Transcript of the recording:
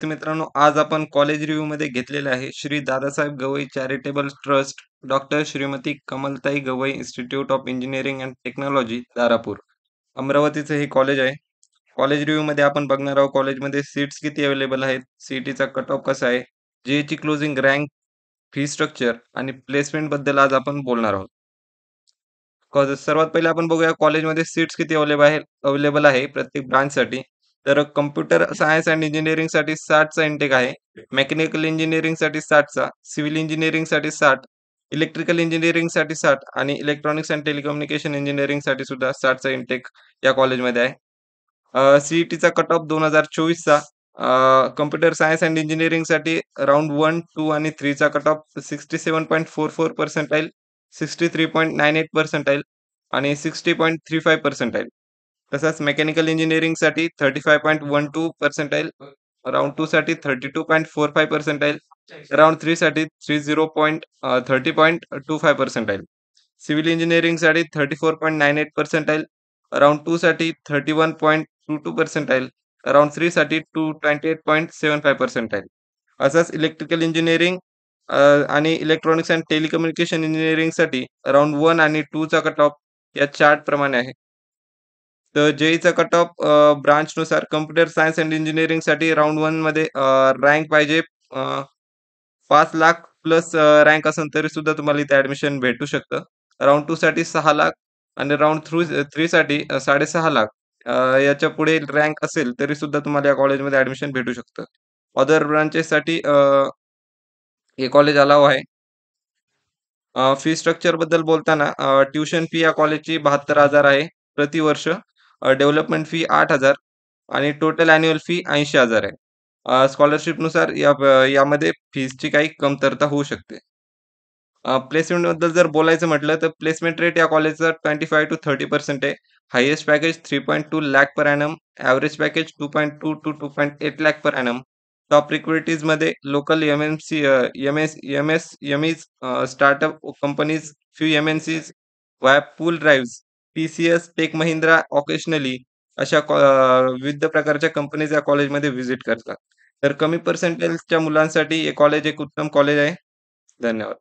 तर मित्रांनो, आज आपण कॉलेज रिव्ह्यूमध्ये घेतलेले आहे Shri Dadasaheb Gawai charitable trust, doctor Shrimati Kamaltai Gawai institute of engineering and technology, Darapur. अमरावतीचं हे कॉलेज आहे. कॉलेज रिव्ह्यूमध्ये आपण बघणार आहोत कॉलेजमध्ये सीट्स किती अवेलेबल आहेत, सीईटीचा कट ऑफ कसा आहे, जेईची क्लोजिंग रँक, फी स्ट्रक्चर आणि प्लेसमेंटबद्दल आज आपण बोलणार आहोत. सर्वात पहिले आपण बघूया कॉलेजमध्ये सीट्स किती अवेलेबल आहे प्रत्येक ब्रांचसाठी. तर कॉम्प्युटर सायन्स अँड इंजिनिअरिंगसाठी 60चा इंटेक आहे. मेकॅनिकल इंजिनिअरिंगसाठी 60चा, सिव्हिल इंजिनिअरिंगसाठी 60, इलेक्ट्रिकल इंजिनिअरिंगसाठी 60 आणि इलेक्ट्रॉनिक्स अँड टेलिकम्युनिकेशन इंजिनिअरिंगसाठी सुद्धा 60चा इंटेक या कॉलेजमध्ये आहे. सीईटीचा कट ऑफ 2024चा, कॉम्प्युटर सायन्स अँड इंजिनिअरिंगसाठी राउंड 1, 2 आणि 3 चा कट ऑफ 67.44 पर्सेंटाइल, 63.98 पर्सेंटाइल आणि 60.35 पर्सेंटाइल. तसंच मेकॅनिकल इंजिनिअरिंगसाठी 35.12 पर्सेंटाइल, राउंड 2 साठी 32.45 पर्सेंटाइल, राउंड 3 साठी 30.25 पर्सेंटाइल. सिव्हिल इंजिनिअरिंगसाठी 34.98 पर्सेंटाइल, राउंड 2 साठी 31.22 पर्सेंटाइल, राउंड 3 साठी 28.75 पर्सेंटाइल. असंच इलेक्ट्रिकल इंजिनिअरिंग आणि इलेक्ट्रॉनिक्स अँड टेलिकम्युनिकेशन इंजिनिअरिंगसाठी राउंड 1 आणि 2 चा कट ऑफ या चार्ट प्रमाणे आहे. तर जेईचा कट ऑफ ब्रांचनुसार कॉम्प्युटर सायन्स अँड इंजिनिअरिंगसाठी राउंड 1 मध्ये रँक पाहिजे 5,00,000 प्लस रँक असेल तरी सुद्धा तुम्हाला इथे ॲडमिशन भेटू शकतं. राउंड 2 साठी 6,00,000 आणि राउंड 3 साठी 6,50,000 याच्या पुढे रँक असेल तरी सुद्धा तुम्हाला या कॉलेजमध्ये ॲडमिशन भेटू शकतं. अदर ब्रांचेससाठी हे कॉलेज अलाऊ आहे. फी स्ट्रक्चरबद्दल बोलताना ट्युशन फी या कॉलेजची 72,000 आहे प्रतिवर्ष. डेव्हलपमेंट फी 8,000 आणि टोटल अॅन्युअल फी 80,000 आहे. स्कॉलरशिपनुसार यामध्ये फीसची काही कमतरता होऊ शकते. प्लेसमेंटबद्दल जर बोलायचं म्हटलं तर प्लेसमेंट रेट या कॉलेजचा 25% to 30% आहे. Highest package 3.2 lakh per annum, average package 2.2 to 2.8 lakh per annum. Top रिक्रुटीजमध्ये local MNC MSMEs, startup companies, few MNCs, via pool drives, TCS, tech Mahindra, occasionally अशा विविध प्रकारच्या कंपनीज या कॉलेजमध्ये व्हिजिट करतात. तर कमी पर्सेंटेजच्या मुलांसाठी हे कॉलेज एक उत्तम कॉलेज आहे. धन्यवाद.